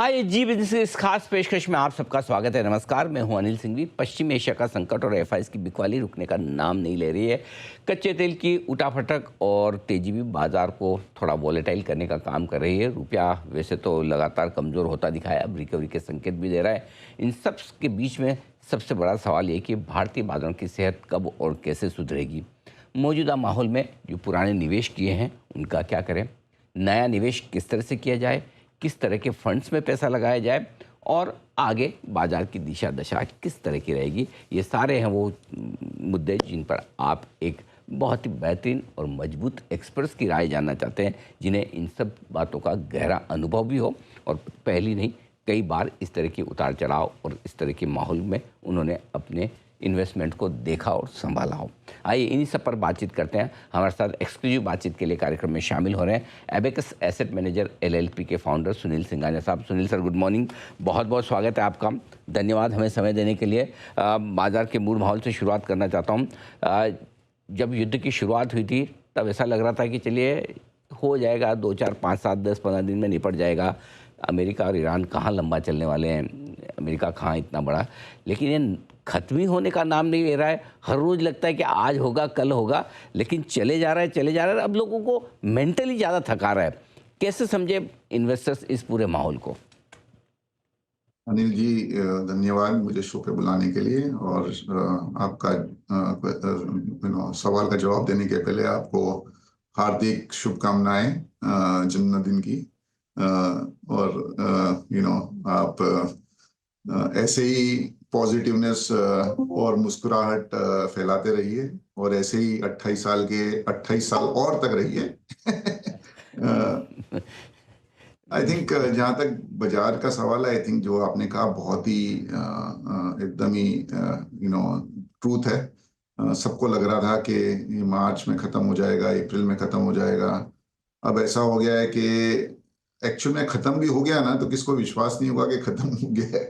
हाय जी business की इस खास पेशकश में आप सबका स्वागत है। नमस्कार, मैं हूं अनिल सिंघवी। पश्चिम एशिया का संकट और एफआईएस की बिकवाली रुकने का नाम नहीं ले रही है। कच्चे तेल की उठाफटक और तेजी भी बाजार को थोड़ा वॉलेटाइल करने का काम कर रही है। रुपया वैसे तो लगातार कमज़ोर होता दिखा है, अब रिकवरी के संकेत भी दे रहा है। इन सब के बीच में सबसे बड़ा सवाल ये कि भारतीय बाजारों की सेहत कब और कैसे सुधरेगी। मौजूदा माहौल में जो पुराने निवेश किए हैं उनका क्या करें, नया निवेश किस तरह से किया जाए, किस तरह के फंड्स में पैसा लगाया जाए और आगे बाजार की दिशा दशा किस तरह की रहेगी। ये सारे हैं वो मुद्दे जिन पर आप एक बहुत ही बेहतरीन और मजबूत एक्सपर्ट्स की राय जानना चाहते हैं, जिन्हें इन सब बातों का गहरा अनुभव भी हो और पहली नहीं कई बार इस तरह के उतार चढ़ाव और इस तरह के माहौल में उन्होंने अपने इन्वेस्टमेंट को देखा और संभाला हो। आइए इन्हीं सब पर बातचीत करते हैं। हमारे साथ एक्सक्लूसिव बातचीत के लिए कार्यक्रम में शामिल हो रहे हैं एबेकस एसेट मैनेजर एलएलपी के फाउंडर सुनील सिंघानिया साहब। सुनील सर, गुड मॉर्निंग, बहुत बहुत स्वागत है आपका। धन्यवाद हमें समय देने के लिए। बाजार के मूल माहौल से शुरुआत करना चाहता हूँ। जब युद्ध की शुरुआत हुई थी तब ऐसा लग रहा था कि चलिए हो जाएगा, 2 4 5 7 10 15 दिन में निपट जाएगा। अमेरिका और ईरान कहाँ लंबा चलने वाले हैं, अमेरिका कहाँ इतना बड़ा, लेकिन ये खत्म ही होने का नाम नहीं ले रहा है। हर रोज़ लगता है कि आज होगा कल होगा, लेकिन चले जा रहा है चले जा रहा है। अब लोगों को मेंटली ज़्यादा थका रहा है। कैसे समझे इन्वेस्टर्स इस पूरे माहौल को? अनिल जी, धन्यवाद मुझे शो पे बुलाने के लिए। और आपका सवाल का जवाब देने के पहले आपको हार्दिक शुभकामनाएं जन्मदिन की। और आप ऐसे ही पॉजिटिवनेस और मुस्कुराहट फैलाते रहिए और ऐसे ही 28 साल और तक रहिए। आई थिंक जहाँ तक बाजार का सवाल है, आई थिंक जो आपने कहा बहुत ही एकदम ही ट्रूथ है। सबको लग रहा था कि ये मार्च में खत्म हो जाएगा, अप्रैल में खत्म हो जाएगा। अब ऐसा हो गया है कि एक्चुअल में खत्म भी हो गया ना तो किसको विश्वास नहीं होगा कि खत्म हो गया है।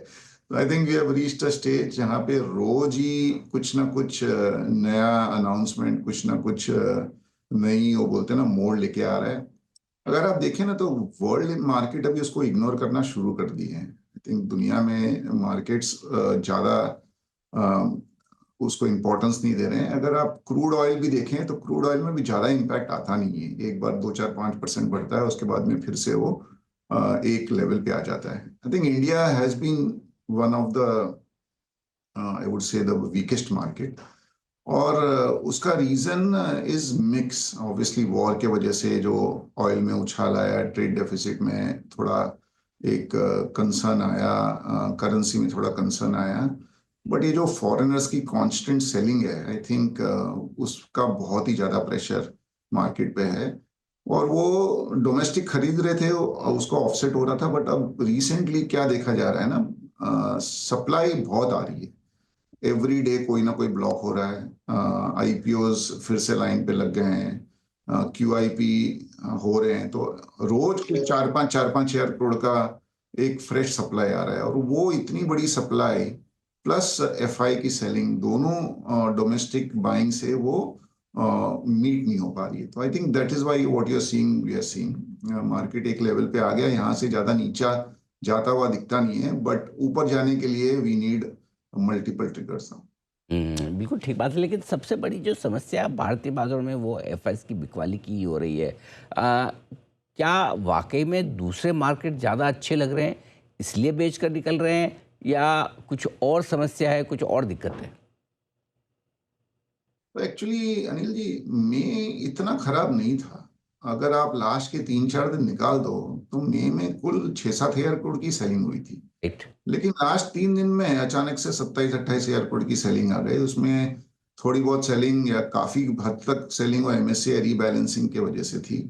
तो I think we have reached a stage जहाँ पे रोज ही कुछ ना कुछ नया अनाउंसमेंट, कुछ ना कुछ नई वो बोलते हैं ना मोड़ लेके आ रहा है। अगर आप देखें ना तो वर्ल्ड मार्केट अभी उसको इग्नोर करना शुरू कर दिए हैं। आई थिंक दुनिया में मार्केट्स ज़्यादा उसको इम्पोर्टेंस नहीं दे रहे हैं। अगर आप क्रूड ऑयल भी देखें तो क्रूड ऑयल में भी ज़्यादा इम्पैक्ट आता नहीं है। एक बार 2 4 5% बढ़ता है, उसके बाद में फिर से वो एक लेवल पे आ जाता है। I think India has been one of the I would say the weakest market. और उसका reason is mix. Obviously war के वजह से जो ऑयल में उछाल आया, ट्रेड डेफिसिट में थोड़ा एक कंसर्न आया, करेंसी में थोड़ा कंसर्न आया। बट ये जो फॉरेनर्स की कांस्टेंट सेलिंग है, आई थिंक उसका बहुत ही ज़्यादा प्रेशर मार्केट पे है। और वो डोमेस्टिक खरीद रहे थे, उसको ऑफसेट हो रहा था। बट अब रिसेंटली क्या देखा जा रहा है ना, सप्लाई बहुत आ रही है। एवरी डे कोई ना कोई ब्लॉक हो रहा है। आईपीओज फिर से लाइन पे लग गए हैं, क्यूआईपी हो रहे हैं। तो रोज के 4 5 करोड़ का एक फ्रेश सप्लाई आ रहा है। और वो इतनी बड़ी सप्लाई प्लस एफआई की सेलिंग, दोनों डोमेस्टिक बाइंग से वो मीट नहीं हो पा रही है। तो I think that is why what you are seeing, we are seeing market एक लेवल पे आ गया। यहाँ से ज्यादा नीचा जाता हुआ दिखता नहीं है, बट ऊपर जाने के लिए वी नीड मल्टीपल ट्रिगर्स। बिल्कुल ठीक बात है, लेकिन सबसे बड़ी जो समस्या भारतीय बाजारों में वो एफआईएस की बिकवाली की हो रही है। क्या वाकई में दूसरे मार्केट ज़्यादा अच्छे लग रहे हैं इसलिए बेच कर निकल रहे हैं, या कुछ और समस्या है, कुछ और दिक्कत है? तो एक्चुअली अनिल जी, मई इतना खराब नहीं था। अगर आप लास्ट के 3 4 दिन निकाल दो तो मई में कुल 6 7 हजार करोड़ की सेलिंग हुई थी। राइट। लेकिन लास्ट 3 दिन में अचानक से 27 28 हजार करोड़ की सेलिंग आ गई। उसमें थोड़ी बहुत सेलिंग या काफी हद तक सेलिंग और एमएससीआई रीबैलेंसिंग की वजह से थी।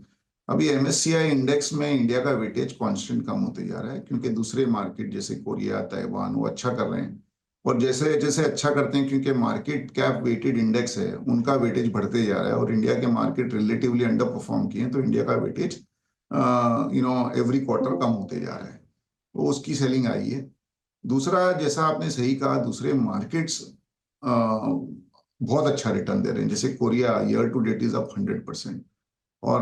अभी एमएससीआई इंडेक्स में इंडिया का वेटेज कांस्टेंट कम होते जा रहा है, क्योंकि दूसरे मार्केट जैसे कोरिया, ताइवान वो अच्छा कर रहे हैं। और जैसे जैसे अच्छा करते हैं, क्योंकि मार्केट कैप वेटेड इंडेक्स है, उनका वेटेज बढ़ते जा रहा है। और इंडिया के मार्केट रिलेटिवली अंडर परफॉर्म किए हैं, तो इंडिया का वेटेज एवरी क्वार्टर कम होते जा रहा है। तो उसकी सेलिंग आई है। दूसरा, जैसा आपने सही कहा, दूसरे मार्केट्स बहुत अच्छा रिटर्न दे रहे हैं। जैसे Korea year to date is up 100%। और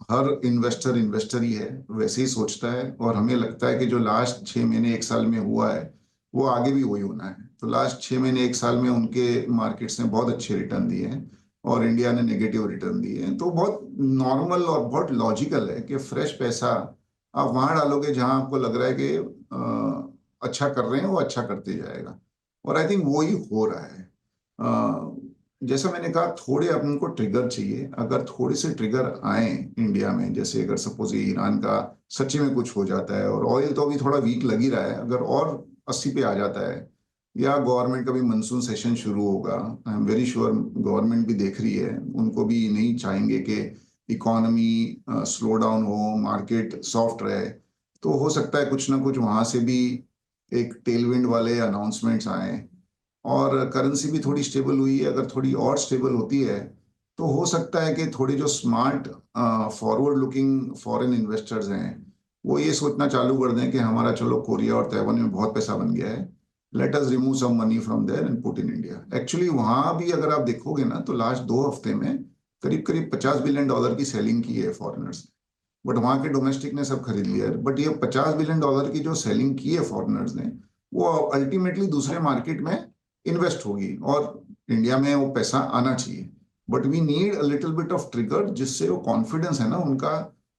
हर इन्वेस्टर इन्वेस्टर ही है, वैसे ही सोचता है, और हमें लगता है कि जो लास्ट 6 महीने 1 साल में हुआ है वो आगे भी वही होना है। तो लास्ट 6 महीने 1 साल में उनके मार्केट्स ने बहुत अच्छे रिटर्न दिए हैं और इंडिया ने नेगेटिव रिटर्न दिए हैं। तो बहुत नॉर्मल और बहुत लॉजिकल है कि फ्रेश पैसा आप वहां डालोगे जहां आपको लग रहा है कि अच्छा कर रहे हैं, वो अच्छा करते जाएगा। और आई थिंक वो ही हो रहा है। जैसा मैंने कहा, थोड़े अपन को ट्रिगर चाहिए। अगर थोड़े से ट्रिगर आए इंडिया में, जैसे अगर सपोज ये ईरान का सच्ची में कुछ हो जाता है, और ऑयल तो अभी थोड़ा वीक लग ही रहा है, अगर और 80 पे आ जाता है, या गवर्नमेंट का भी मानसून सेशन शुरू होगा, I am very sure government भी देख रही है, उनको भी नहीं चाहेंगे कि इकोनॉमी स्लो डाउन हो, मार्केट सॉफ्ट रहे। तो हो सकता है कुछ ना कुछ वहां से भी एक टेलविंड वाले अनाउंसमेंट्स आए, और करेंसी भी थोड़ी स्टेबल हुई है। अगर थोड़ी और स्टेबल होती है तो हो सकता है कि थोड़े जो smart forward looking foreign investors हैं वो ये सोचना चालू कर दें कि हमारा चलो कोरिया और ताइवान में बहुत पैसा बन गया है, let us remove some money from there and put in India. Actually वहां भी अगर आप देखोगे ना, तो लास्ट 2 हफ्ते में करीब करीब $50 बिलियन की सेलिंग की है फॉरेनर्स ने। बट वहां के डोमेस्टिक ने सब खरीद लिया है। बट ये $50 बिलियन की जो सेलिंग की है फॉरेनर्स ने, वो अल्टीमेटली दूसरे मार्केट में इन्वेस्ट होगी, और इंडिया में वो पैसा आना चाहिए। But we need a little bit of trigger, जिससे वो कॉन्फिडेंस है ना उनका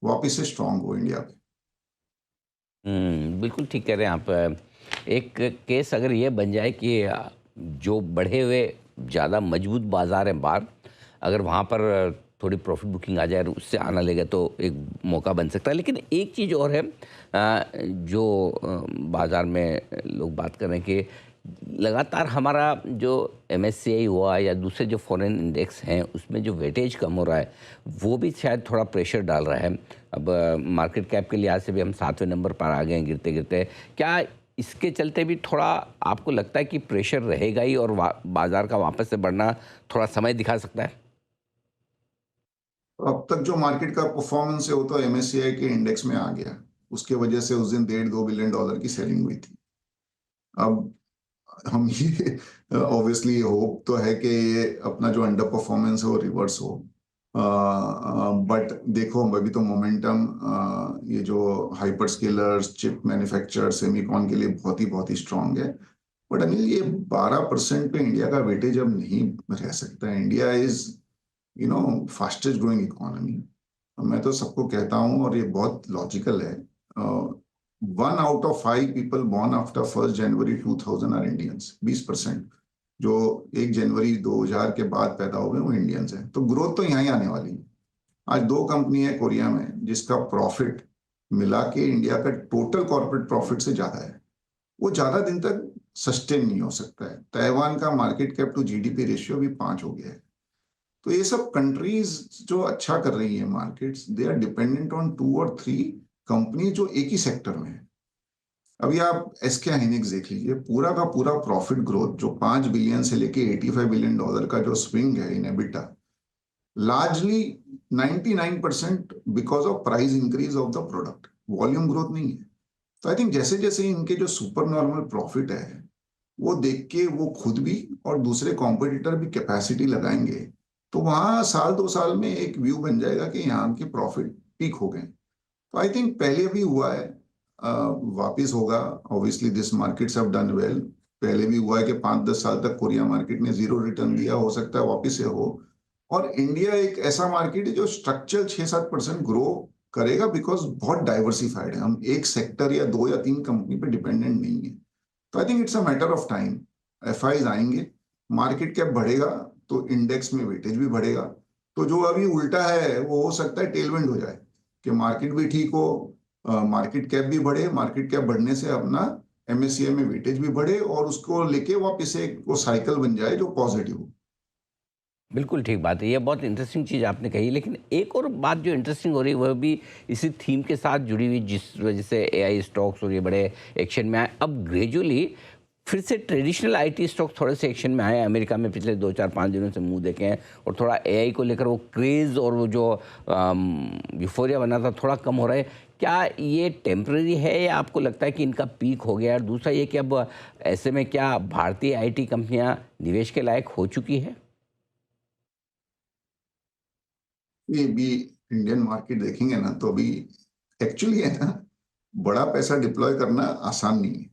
वापस से स्ट्रांग हो इंडिया पे। बिल्कुल ठीक कह रहे हैं आप। एक केस अगर ये बन जाए कि जो बढ़े हुए ज़्यादा मजबूत बाज़ार हैं बाहर, अगर वहाँ पर थोड़ी प्रॉफिट बुकिंग आ जाए और उससे आना लगेगा तो एक मौका बन सकता है। लेकिन एक चीज़ और है, जो बाज़ार में लोग बात कर रहे हैं कि लगातार हमारा जो एमएससीआई हुआ या दूसरे जो फॉरेन इंडेक्स हैं उसमें जो वेटेज कम हो रहा है, वो भी शायद थोड़ा प्रेशर डाल रहा है। अब मार्केट कैप के लिहाज से भी हम 7वें नंबर पर आ गए हैं गिरते गिरते। क्या इसके चलते भी थोड़ा आपको लगता है कि प्रेशर रहेगा ही और बाजार का वापस से बढ़ना थोड़ा समय दिखा सकता है? अब तक जो मार्केट का परफॉर्मेंस है वो तो एमएससीआई के इंडेक्स में आ गया, उसके वजह से उस दिन $1.5-2 बिलियन की सेलिंग हुई थी। अब हम ये ऑब्वियसली होप तो है कि ये अपना जो अंडर परफॉर्मेंस है वो रिवर्स हो। बट देखो, अभी तो मोमेंटम ये जो hyper scalars, chip manufacturer, Semicon के लिए बहुत ही स्ट्रांग है। बट अनिल, ये 12% पे इंडिया का वेटेज अब नहीं रह सकता है। India is fastest growing economy. मैं तो सबको कहता हूँ, और ये बहुत लॉजिकल है, 1 out of 5 people born after 1 January 2000 are Indians. 20% जो 1 जनवरी 2000 के बाद पैदा हुए वो इंडियंस हैं। तो ग्रोथ तो यहाँ ही आने वाली है। आज 2 कंपनी है कोरिया में जिसका प्रॉफिट मिला के इंडिया का टोटल कॉर्पोरेट प्रॉफिट से ज्यादा है। वो ज्यादा दिन तक सस्टेन नहीं हो सकता है। ताइवान का market cap to GDP ratio भी 5 हो गया है। तो ये सब कंट्रीज जो अच्छा कर रही है markets, they are dependent on 2 और 3 कंपनी जो एक ही सेक्टर में है। अभी आप एसके हाइनिक्स देख लीजिए, पूरा का पूरा प्रॉफिट ग्रोथ जो 5 बिलियन से लेके $85 बिलियन का जो स्विंग है in EBITDA, largely 99% because of price increase of the product, volume growth नहीं है। तो आई थिंक जैसे जैसे इनके जो सुपर नॉर्मल प्रॉफिट है वो देख के वो खुद भी और दूसरे कॉम्पिटिटर भी कैपेसिटी लगाएंगे, तो वहां साल 2 साल में एक व्यू बन जाएगा कि यहाँ के प्रॉफिट पीक हो गए। तो आई थिंक पहले भी हुआ है, वापिस होगा। Obviously this markets have done well. पहले भी हुआ है कि 5-10 साल तक कोरिया मार्केट ने जीरो रिटर्न दिया, हो सकता है वापिस से हो। और इंडिया एक ऐसा मार्केट है जो स्ट्रक्चरल 6-7% ग्रो करेगा, बिकॉज बहुत डाइवर्सिफाइड है। हम एक सेक्टर या 2 या 3 कंपनी पे डिपेंडेंट नहीं है। तो I think it's a matter of time, FIIs आएंगे, मार्केट कैप बढ़ेगा तो इंडेक्स में वेटेज भी बढ़ेगा। तो जो अभी उल्टा है वो हो सकता है टेलविंड हो जाए, कि मार्केट भी ठीक हो, मार्केट कैप भी बढ़े, मार्केट कैप बढ़ने से अपना एमएससीआई में वेटेज भी बढ़े, और उसको लेके वापस एक वो साइकिल बन जाए जो पॉजिटिव हो। बिल्कुल ठीक बात है। ये बहुत इंटरेस्टिंग चीज़ आपने कही, लेकिन एक और बात जो इंटरेस्टिंग हो रही है वह भी इसी थीम के साथ जुड़ी हुई, जिस वजह से एआई स्टॉक्स और ये बड़े एक्शन में आए। अब ग्रेजुअली फिर से ट्रेडिशनल आईटी स्टॉक थोड़े से एक्शन में आए हैं। अमेरिका में पिछले 2 4 5 दिनों से मुंह देखे हैं, और थोड़ा एआई को लेकर वो क्रेज़ और वो जो यूफोरिया बना था थोड़ा कम हो रहा है। क्या ये टेम्पररी है या आपको लगता है कि इनका पीक हो गया? और दूसरा ये कि अब ऐसे में क्या भारतीय आईटी कंपनियां निवेश के लायक हो चुकी है? ये भी इंडियन मार्केट देखेंगे ना तो अभी एक्चुअली है ना, बड़ा पैसा डिप्लॉय करना आसान नहीं है,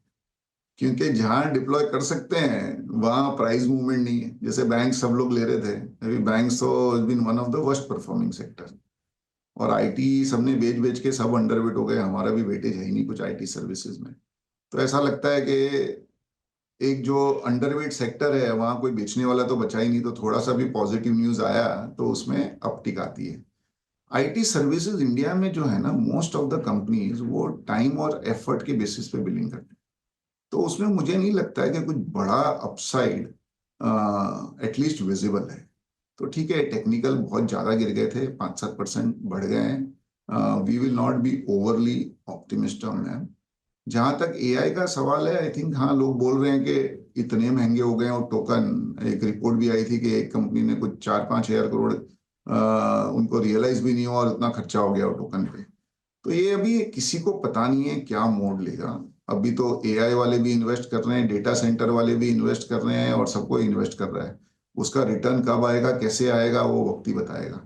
क्योंकि जहां डिप्लॉय कर सकते हैं वहां प्राइस मूवमेंट नहीं है। जैसे बैंक सब लोग ले रहे थे, अभी बैंक तो been one of the worst performing sector. और आईटी सबने बेच बेच के सब अंडरवेट हो गए, हमारा भी वेटेज है ही नहीं कुछ आईटी सर्विसेज में। तो ऐसा लगता है कि एक जो अंडरवेट सेक्टर है वहां कोई बेचने वाला तो बचा ही नहीं, तो थोड़ा सा भी पॉजिटिव न्यूज आया तो उसमें अपटिक आती है। आईटी सर्विसेज इंडिया में जो है ना, मोस्ट ऑफ द कंपनीज वो टाइम और एफर्ट के बेसिस पे बिलिंग करते हैं। तो उसमें मुझे नहीं लगता है कि कुछ बड़ा अपसाइड एटलीस्ट विजिबल है। तो ठीक है, टेक्निकल बहुत ज्यादा गिर गए थे, 5-7% बढ़ गए हैं। We will not be overly optimist on them. जहां तक एआई का सवाल है, आई थिंक हाँ, लोग बोल रहे हैं कि इतने महंगे हो गए हैं। और टोकन, एक रिपोर्ट भी आई थी कि एक कंपनी ने कुछ 4-5 हजार करोड़ उनको रियलाइज भी नहीं हुआ और इतना खर्चा हो गया वो टोकन पे। तो ये अभी किसी को पता नहीं है क्या मोड लेगा। अभी तो एआई वाले भी इन्वेस्ट कर रहे हैं, डेटा सेंटर वाले भी इन्वेस्ट कर रहे हैं, और सबको इन्वेस्ट कर रहा है। उसका रिटर्न कब आएगा, कैसे आएगा, वो वक्त ही बताएगा।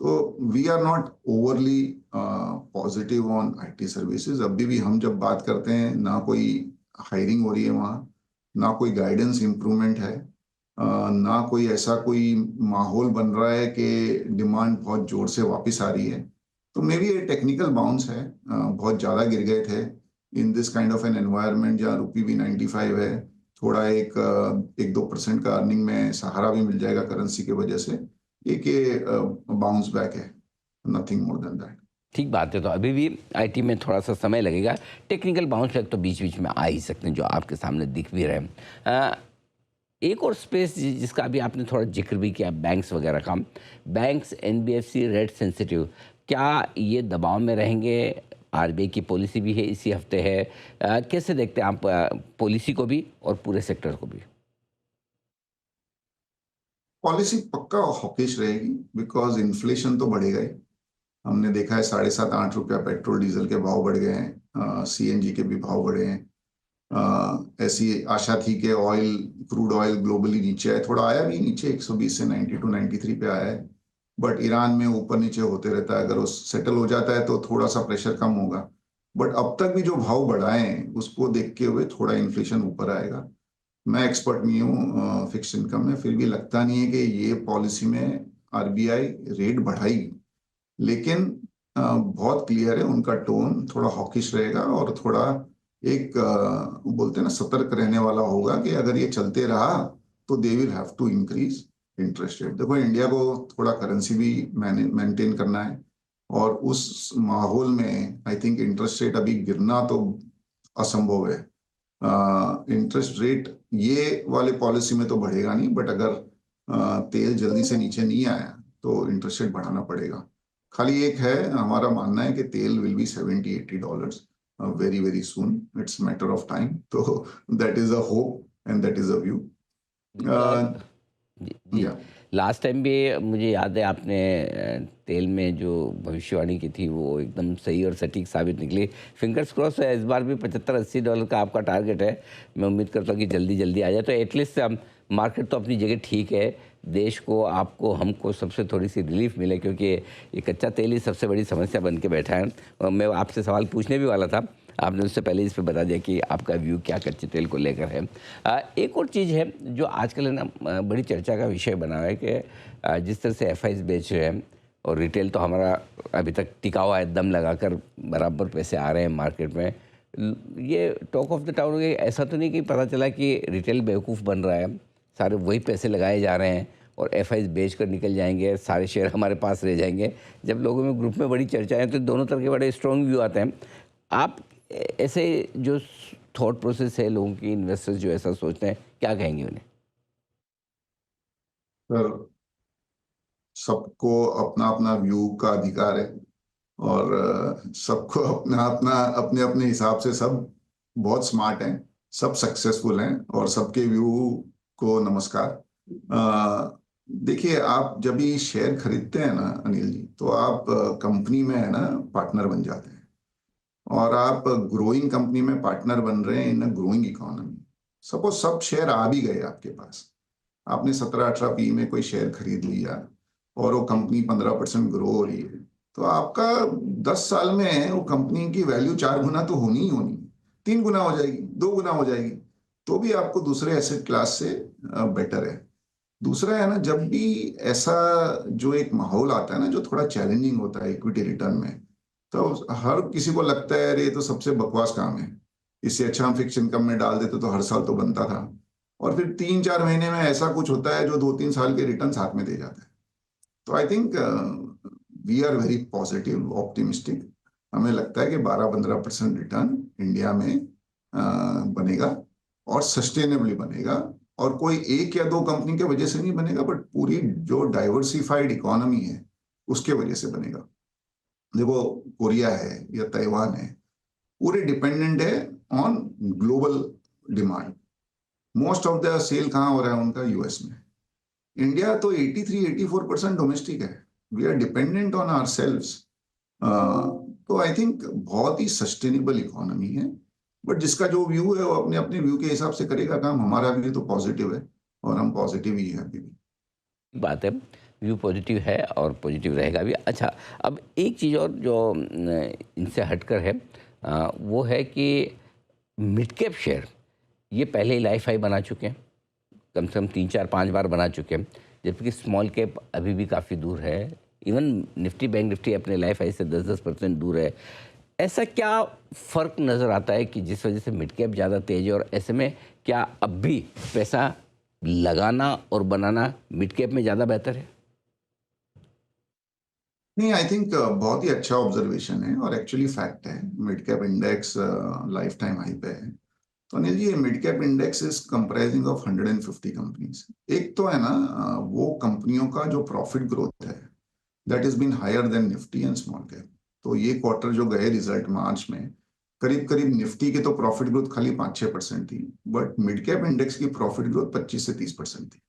तो we are not overly positive on IT services. अभी भी हम जब बात करते हैं, ना कोई हायरिंग हो रही है वहाँ, ना कोई गाइडेंस इम्प्रूवमेंट है, ना कोई ऐसा कोई माहौल बन रहा है कि डिमांड बहुत जोर से वापस आ रही है। तो मे बी ये टेक्निकल बाउंस है, बहुत ज़्यादा गिर गए थे in this kind of an environment जहाँ रुपी भी 95 है। थोड़ा एक 1-2% का अर्निंग में सहारा भी मिल जाएगा करेंसी की वजह से। एक ये बाउंस बैक है, नथिंग मोर देन दैट। ठीक बात है, तो अभी भी आईटी में थोड़ा सा समय लगेगा। टेक्निकल बाउंस बैक तो बीच बीच में आ ही सकते हैं, जो आपके सामने दिख भी रहे हैं। एक और स्पेस जिसका अभी आपने थोड़ा जिक्र भी किया, बैंक्स वगैरह का। बैंक्स, एनबीएफसी रेट सेंसिटिव, क्या ये दबाव में रहेंगे? आरबीआई की पॉलिसी भी है, इसी हफ्ते है। कैसे देखते हैं आप पॉलिसी को भी और पूरे सेक्टर को भी? पॉलिसी पक्का हॉकिश रहेगी, बिकॉज इन्फ्लेशन तो बढ़ेगा ही। हमने देखा है 7.5-8 रुपया पेट्रोल डीजल के भाव बढ़ गए हैं, सीएनजी के भी भाव बढ़े हैं। ऐसी आशा थी कि ऑयल, क्रूड ऑयल ग्लोबली नीचे आए, थोड़ा आया भी नीचे, 120 से 92-93 पे आया है। बट ईरान में ऊपर नीचे होते रहता है, अगर वो सेटल हो जाता है तो थोड़ा सा प्रेशर कम होगा। बट अब तक भी जो भाव बढ़ाए हैं उसको देखते हुए थोड़ा इन्फ्लेशन ऊपर आएगा। मैं एक्सपर्ट नहीं हूँ फिक्स इनकम में, फिर भी लगता नहीं है कि ये पॉलिसी में आरबीआई रेट बढ़ाएगी। लेकिन बहुत क्लियर है उनका टोन, थोड़ा हॉकिश रहेगा और थोड़ा एक बोलते हैं ना, सतर्क रहने वाला होगा कि अगर ये चलते रहा तो they will have to increase interest rate. देखो, इंडिया को थोड़ा करेंसी भी मेंटेन करना है, और उस माहौल में आई थिंक इंटरेस्ट रेट अभी गिरना तो असंभव है। इंटरेस्ट रेट ये वाले पॉलिसी में तो बढ़ेगा नहीं, बट अगर तेल जल्दी से नीचे नहीं आया तो इंटरेस्ट रेट बढ़ाना पड़ेगा। खाली एक है, हमारा मानना है कि तेल will be $70-80 very very soon, it's matter of time. तो that is a hope and that is a view. बिल्कुल। और जी, जी। या लास्ट टाइम भी मुझे याद है आपने तेल में जो भविष्यवाणी की थी वो एकदम सही और सटीक साबित निकली। फिंगर्स क्रॉस है, इस बार भी $75-80 का आपका टारगेट है। मैं उम्मीद करता हूँ कि जल्दी जल्दी आ जाए, तो एटलीस्ट मार्केट तो अपनी जगह ठीक है। देश को, आपको, हमको सबसे थोड़ी सी रिलीफ मिले, क्योंकि ये कच्चा तेल ही सबसे बड़ी समस्या बन के बैठा है। और मैं आपसे सवाल पूछने भी वाला था, आपने उससे पहले इस पे बता दिया कि आपका व्यू क्या कच्चे तेल को लेकर है। एक और चीज़ है जो आजकल है ना, बड़ी चर्चा का विषय बना है कि जिस तरह से एफआईज बेच रहे हैं, और रिटेल तो हमारा अभी तक टिका हुआ है, दम लगाकर बराबर पैसे आ रहे हैं मार्केट में। ये टॉक ऑफ द टाउन है। ऐसा तो नहीं कि पता चला कि रिटेल बेवकूफ़ बन रहा है, सारे वही पैसे लगाए जा रहे हैं और एफआईज बेच कर निकल जाएंगे, सारे शेयर हमारे पास रह जाएंगे। जब लोगों में, ग्रुप में बड़ी चर्चा है, तो दोनों तरह के बड़े स्ट्रॉन्ग व्यू आते हैं। आप ऐसे जो थॉट प्रोसेस है लोगों की, इन्वेस्टर्स जो ऐसा सोचते हैं, क्या कहेंगे उन्हें? सर, सबको अपना अपना व्यू का अधिकार है, और सबको अपना अपना अपने अपने हिसाब से सब बहुत स्मार्ट हैं, सब सक्सेसफुल हैं, और सबके व्यू को नमस्कार। देखिए, आप जब भी शेयर खरीदते हैं ना अनिल जी, तो आप कंपनी में है ना पार्टनर बन जाते हैं, और आप ग्रोइंग कंपनी में पार्टनर बन रहे हैं इन अ ग्रोइंग इकोनॉमी। सपोज सब शेयर आ भी गए आपके पास, आपने 17-18 पी में कोई शेयर खरीद लिया, और वो कंपनी 15% ग्रो हो रही है, तो आपका 10 साल में वो कंपनी की वैल्यू 4 गुना तो होनी ही होनी, 3 गुना हो जाएगी, 2 गुना हो जाएगी, तो भी आपको दूसरे एसेट क्लास से बेटर है। दूसरा है ना, जब भी ऐसा जो एक माहौल आता है ना, जो थोड़ा चैलेंजिंग होता है इक्विटी रिटर्न में, तो हर किसी को लगता है अरे ये तो सबसे बकवास काम है, इससे अच्छा हम फिक्स इनकम में डाल देते तो हर साल तो बनता था। और फिर 3-4 महीने में ऐसा कुछ होता है जो 2-3 साल के रिटर्न साथ में दे जाता है। तो I think we are very positive optimistic. हमें लगता है कि 12-15% रिटर्न इंडिया में बनेगा और सस्टेनेबली बनेगा, और कोई एक या दो कंपनी के वजह से नहीं बनेगा, बट पूरी जो डाइवर्सिफाइड इकोनॉमी है उसके वजह से बनेगा। देखो, कोरिया है या ताइवान है, पूरे डिपेंडेंट है on global demand. Most of the sale कहाँ हो रहा है उनका? यूएस में। इंडिया तो 83-84% डोमेस्टिक है। We are dependent on ourselves. तो आई थिंक बहुत ही सस्टेनेबल इकोनॉमी है, बट जिसका जो व्यू है वो अपने अपने व्यू के हिसाब से करेगा काम। हमारा व्यू तो पॉजिटिव है और हम पॉजिटिव ही है अभी भी। बात है, व्यू पॉजिटिव है और पॉजिटिव रहेगा भी। अच्छा, अब एक चीज़ और जो इनसे हटकर है, वो है कि मिड कैप शेयर ये पहले ही लाइफ हाई बना चुके हैं, कम से कम 3-4-5 बार बना चुके हैं, जबकि स्मॉल कैप अभी भी काफ़ी दूर है। इवन निफ्टी, बैंक निफ्टी अपने लाइफ हाई से 10-10% दूर है। ऐसा क्या फ़र्क नज़र आता है कि जिस वजह से मिड कैप ज़्यादा तेज़ है, और ऐसे में क्या अब भी पैसा लगाना और बनाना मिड कैप में ज़्यादा बेहतर है? नहीं, आई थिंक बहुत ही अच्छा ऑब्जर्वेशन है और एक्चुअली फैक्ट है। Mid cap index lifetime high पे है। तो अनिल जी, ये mid cap index is comprising of 150 companies. एक तो है ना, वो कंपनियों का जो प्रॉफिट ग्रोथ है that is been higher than Nifty and small cap. तो ये क्वार्टर जो गए रिजल्ट मार्च में, करीब करीब निफ्टी की तो प्रॉफिट ग्रोथ खाली 5-6% थी, बट मिड कैप इंडेक्स की प्रॉफिट ग्रोथ 25 से 30% थी,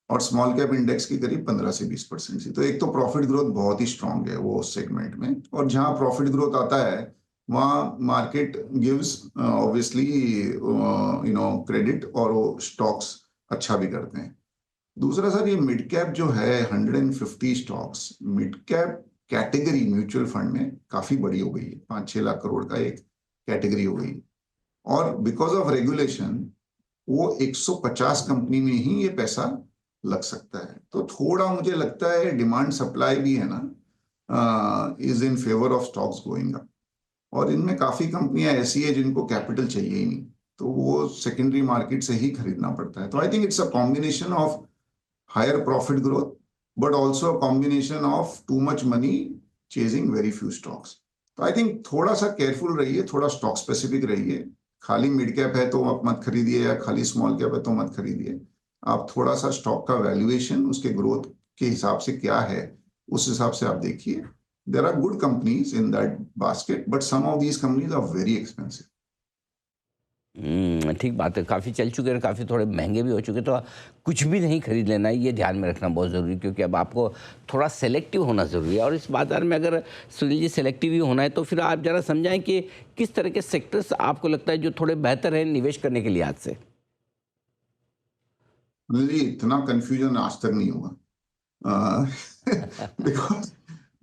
और स्मॉल कैप इंडेक्स की करीब 15 से 20% थी। तो एक तो प्रॉफिट ग्रोथ बहुत ही स्ट्रांग है वो सेगमेंट में, और जहां प्रॉफिट ग्रोथ आता है वहां मार्केट गिव्स ऑब्वियसली क्रेडिट, और वो स्टॉक्स अच्छा भी करते हैं। दूसरा सर, ये मिड कैप जो है 150 stocks, mid cap category mutual fund में काफी बड़ी हो गई है। 5-6 लाख करोड़ का एक कैटेगरी हो गई, और बिकॉज ऑफ रेगुलेशन वो 150 कंपनी में ही ये पैसा लग सकता है। तो थोड़ा मुझे लगता है डिमांड सप्लाई भी है ना, is in favour of stocks going up. और इनमें काफी कंपनियां ऐसी है जिनको कैपिटल चाहिए ही नहीं, तो वो सेकेंडरी मार्केट से ही खरीदना पड़ता है। तो I think it's a combination of higher profit growth, but also a combination of too much money chasing very few stocks. तो आई थिंक थोड़ा सा केयरफुल रहिए, थोड़ा स्टॉक स्पेसिफिक रहिए। खाली मिड कैप है तो आप मत खरीदिए, या खाली स्मॉल कैप है तो मत खरीदिए। आप थोड़ा सा स्टॉक का वैल्यूएशन उसके ग्रोथ के हिसाब से क्या है, उस हिसाब से आप देखिए। There are good companies in that basket, but some of these companies are very expensive. ठीक बात है, काफ़ी चल चुके हैं, काफ़ी थोड़े महंगे भी हो चुके हैं, तो कुछ भी नहीं खरीद लेना है, ये ध्यान में रखना बहुत ज़रूरी है, क्योंकि अब आपको थोड़ा सेलेक्टिव होना ज़रूरी है। और इस बाज़ार में अगर सुनील जी सेलेक्टिव ही होना है, तो फिर आप ज़रा समझाएं कि किस तरह के सेक्टर्स आपको लगता है जो थोड़े बेहतर हैं निवेश करने के लिहाज से? अनिल जी, इतना कंफ्यूजन आज तक नहीं हुआ, बिकॉज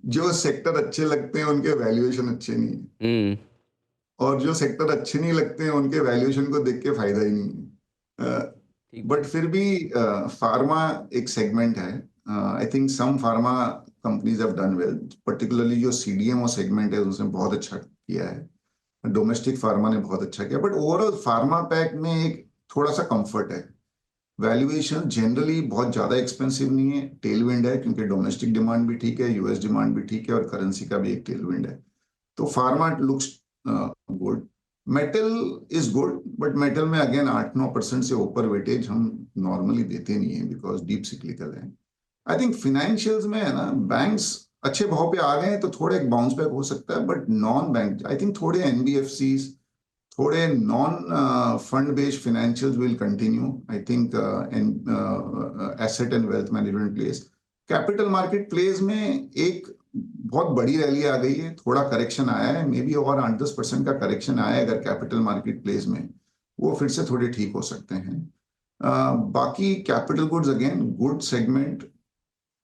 जो सेक्टर अच्छे लगते हैं उनके वैल्यूएशन अच्छे नहीं है, हम्म। और जो सेक्टर अच्छे नहीं लगते हैं उनके वैल्यूएशन को देख के फायदा ही नहीं है। ठीक बट बात। फिर भी फार्मा एक सेगमेंट है। I think some pharma companies have done well, particularly जो सीडीएमओ सेगमेंट है उसने बहुत अच्छा किया है। डोमेस्टिक फार्मा ने बहुत अच्छा किया, बट ओवरऑल फार्मा पैक में एक थोड़ा सा कंफर्ट है। वैल्यूएशन जनरली बहुत ज्यादा एक्सपेंसिव नहीं है, टेलविंड है क्योंकि डोमेस्टिक डिमांड भी ठीक है, यूएस डिमांड भी ठीक है, और करेंसी का भी एक टेलविंड है। तो pharma looks good. Metal is good, but metal में अगेन 8-9% से ऊपर वेटेज हम नॉर्मली देते नहीं है, बिकॉज डीप सिक्लिकल है। आई थिंक फिनेंशियल्स में है ना, बैंक्स अच्छे भाव पे आ गए हैं तो थोड़े एक बाउंस बैक हो सकता है, but non bank I think थोड़े एनबीएफसीज, थोड़े non fund based financials will continue. I think asset and wealth management plays. Capital market place में एक बहुत बड़ी रैली आ गई है, थोड़ा करेक्शन आया है, मे बी और 8-10% का करेक्शन आया है अगर कैपिटल मार्केट प्लेस में, वो फिर से थोड़े ठीक हो सकते हैं। बाकी capital goods again good segment,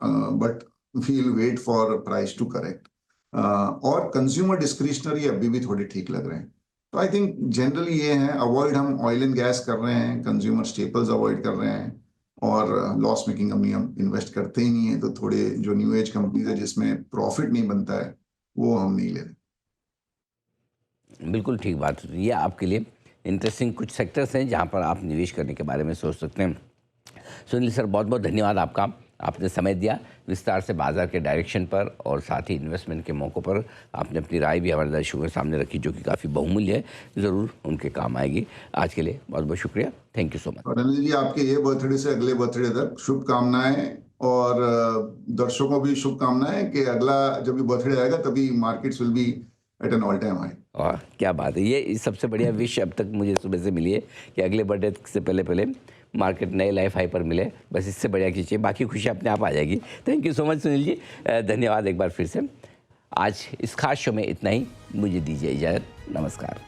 but we'll wait for price to correct. और कंज्यूमर डिस्क्रिशनरी अभी भी थोड़े ठीक लग रहे हैं। तो आई थिंक जनरली ये है, अवॉइड हम ऑयल एंड गैस कर रहे हैं, कंज्यूमर स्टेपल्स अवॉइड कर रहे हैं, और लॉस मेकिंग कंपनी हम इन्वेस्ट करते ही नहीं है। तो थोड़े जो न्यू एज कंपनीज है जिसमें प्रॉफिट नहीं बनता है वो हम नहीं ले रहे। बिल्कुल ठीक बात। ये आपके लिए इंटरेस्टिंग कुछ सेक्टर्स हैं जहाँ पर आप निवेश करने के बारे में सोच सकते हैं। सुनील सर, बहुत बहुत धन्यवाद आपका, आपने समय दिया, विस्तार से बाजार के डायरेक्शन पर और साथ ही इन्वेस्टमेंट के मौक़ों पर आपने अपनी राय भी हमारे दर्शकों के सामने रखी, जो कि काफ़ी बहुमूल्य है, ज़रूर उनके काम आएगी। आज के लिए बहुत बहुत शुक्रिया, थैंक यू सो मच। और अनिल जी, आपके ये बर्थडे से अगले बर्थडे तक शुभकामनाएं, और दर्शकों को भी शुभकामनाएं कि अगला जब भी बर्थडे आएगा तभी markets will be at an all time high. और क्या बात है, ये सबसे बढ़िया विश अब तक मुझे सुबह से मिली है कि अगले बर्थडे से पहले पहले मार्केट नए लाइफ हाई पर मिले। बस इससे बढ़िया कीजिए, बाकी खुशी अपने आप आ जाएगी। Thank you so much Sunil ji, धन्यवाद एक बार फिर से। आज इस खास शो में इतना ही, मुझे दीजिए इजाज़त, नमस्कार।